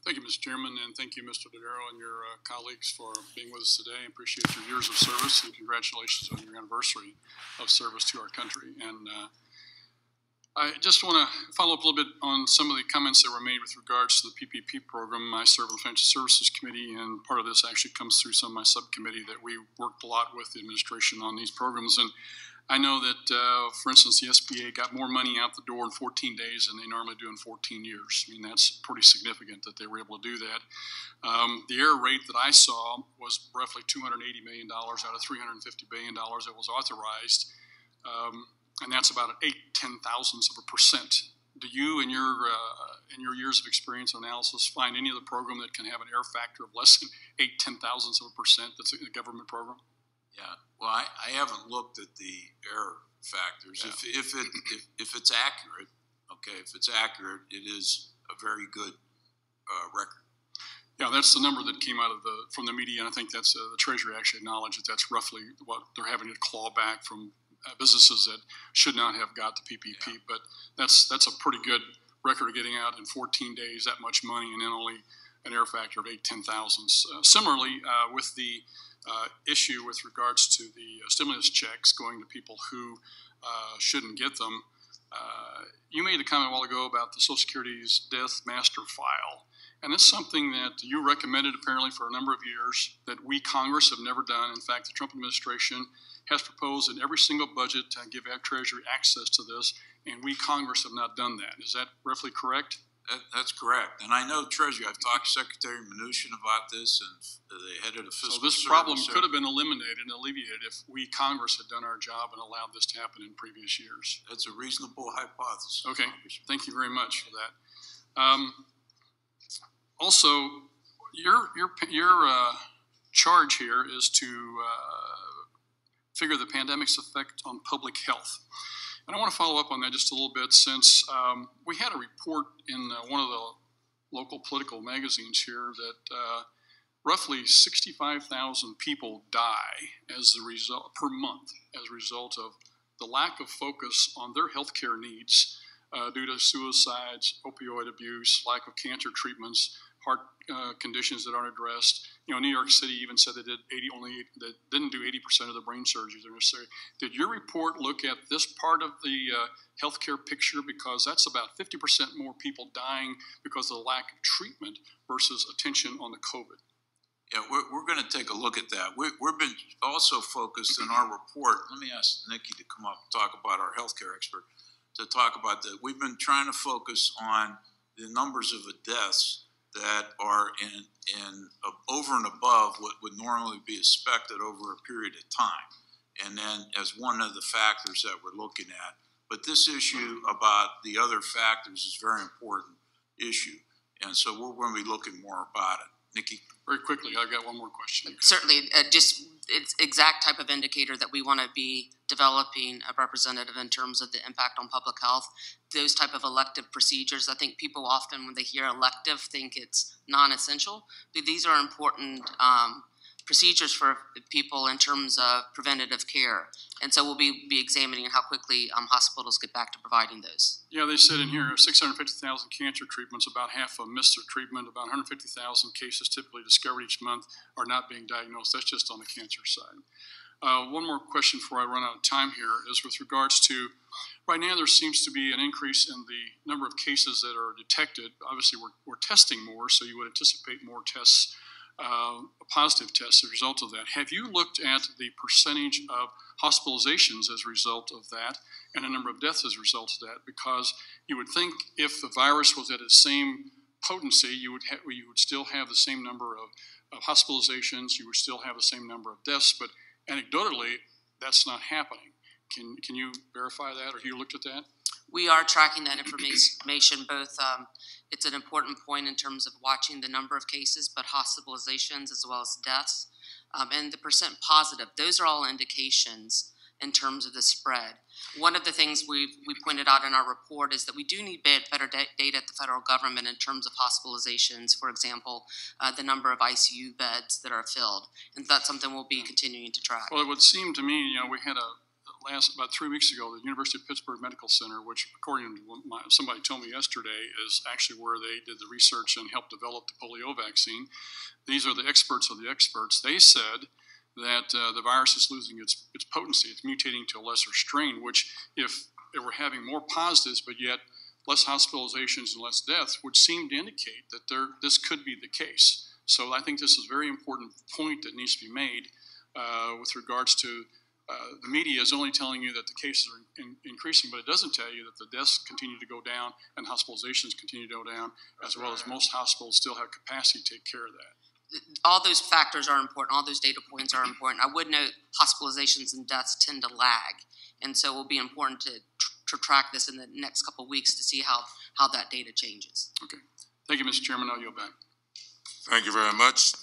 Thank you, Mr. Chairman, and thank you, Mr. Dodaro, and your colleagues for being with us today. I appreciate your years of service, and congratulations on your anniversary of service to our country. And I just want to follow up a little bit on some of the comments that were made with regards to the PPP program. I serve on the Financial Services Committee, and part of this actually comes through some of my subcommittee that we worked a lot with the administration on these programs. And I know that, for instance, the SBA got more money out the door in 14 days than they normally do in 14 years. I mean, that's pretty significant that they were able to do that. The error rate that I saw was roughly $280 million out of $350 billion that was authorized, and that's about an 0.8%. Do you, in your years of experience and analysis, find any other program that can have an error factor of less than 0.8% that's a government program? Yeah, well, I haven't looked at the error factors. Yeah. If it's accurate, okay, if it's accurate, it is a very good record. Yeah, that's the number that came out of from the media, and I think that's the Treasury actually acknowledged that that's roughly what they're having to claw back from businesses that should not have got the PPP. Yeah. But that's a pretty good record of getting out in 14 days that much money, and then only an error factor of 8-10 thousandths. Similarly, with the issue with regards to the stimulus checks going to people who shouldn't get them. You made a comment a while ago about the Social Security's death master file, and it's something that you recommended apparently for a number of years that we Congress have never done. In fact, the Trump administration has proposed in every single budget to give Treasury access to this, and we Congress have not done that. Is that roughly correct? That's correct. And I know Treasury, I've talked to Secretary Mnuchin about this and the head of the fiscal service. So this problem could have been eliminated and alleviated if we Congress had done our job and allowed this to happen in previous years. That's a reasonable hypothesis. Okay, thank you very much for that. Also, your charge here is to figure the pandemic's effect on public health. And I want to follow up on that just a little bit since we had a report in one of the local political magazines here that roughly 65,000 people die as a result per month as a result of the lack of focus on their health care needs due to suicides, opioid abuse, lack of cancer treatments, heart conditions that aren't addressed. You know, New York City even said they didn't do 80% of the brain surgeries that are necessary. Did your report look at this part of the healthcare picture? Because that's about 50% more people dying because of the lack of treatment versus attention on the COVID. Yeah, we're going to take a look at that. We've been also focused in our report. Let me ask Nikki to come up and talk about our healthcare expert to talk about that. We've been trying to focus on the numbers of the deaths that are in over and above what would normally be expected over a period of time, and then as one of the factors that we're looking at. But this issue about the other factors is a very important issue, and so we're going to be looking more about it. Nikki? Very quickly, I've got one more question. Certainly, just it's exact type of indicator that we want to be developing a representative in terms of the impact on public health. Those type of elective procedures, I think people often when they hear elective think it's non-essential, but these are important procedures for people in terms of preventative care. And so we'll be examining how quickly hospitals get back to providing those. Yeah, they said in here 650,000 cancer treatments, about half of them miss their treatment, about 150,000 cases typically discovered each month are not being diagnosed. That's just on the cancer side. One more question before I run out of time here is with regards to, right now there seems to be an increase in the number of cases that are detected. Obviously we're testing more, so you would anticipate more tests, positive tests as a result of that. Have you looked at the percentage of hospitalizations as a result of that and the number of deaths as a result of that? Because you would think if the virus was at its same potency, you would still have the same number of hospitalizations, you would still have the same number of deaths, but anecdotally, that's not happening. Can you verify that, or have you looked at that? We are tracking that information, both it's an important point in terms of watching the number of cases, but hospitalizations as well as deaths, and the percent positive. Those are all indications in terms of the spread. One of the things we pointed out in our report is that we do need better data at the federal government in terms of hospitalizations, for example, the number of ICU beds that are filled, and that's something we'll be continuing to track. Well, it would seem to me, we had about 3 weeks ago, the University of Pittsburgh Medical Center, which according to somebody told me yesterday, is actually where they did the research and helped develop the polio vaccine. These are the experts of the experts. They said that the virus is losing its potency. It's mutating to a lesser strain, which if we're having more positives, but yet less hospitalizations and less deaths, would seem to indicate that this could be the case. So I think this is a very important point that needs to be made with regards to the media is only telling you that the cases are increasing, but it doesn't tell you that the deaths continue to go down and hospitalizations continue to go down, as well as most hospitals still have capacity to take care of that. All those factors are important. All those data points are important. I would note hospitalizations and deaths tend to lag, and so it will be important to track this in the next couple of weeks to see how that data changes. Okay. Thank you, Mr. Chairman. I'll yield back. Thank you very much.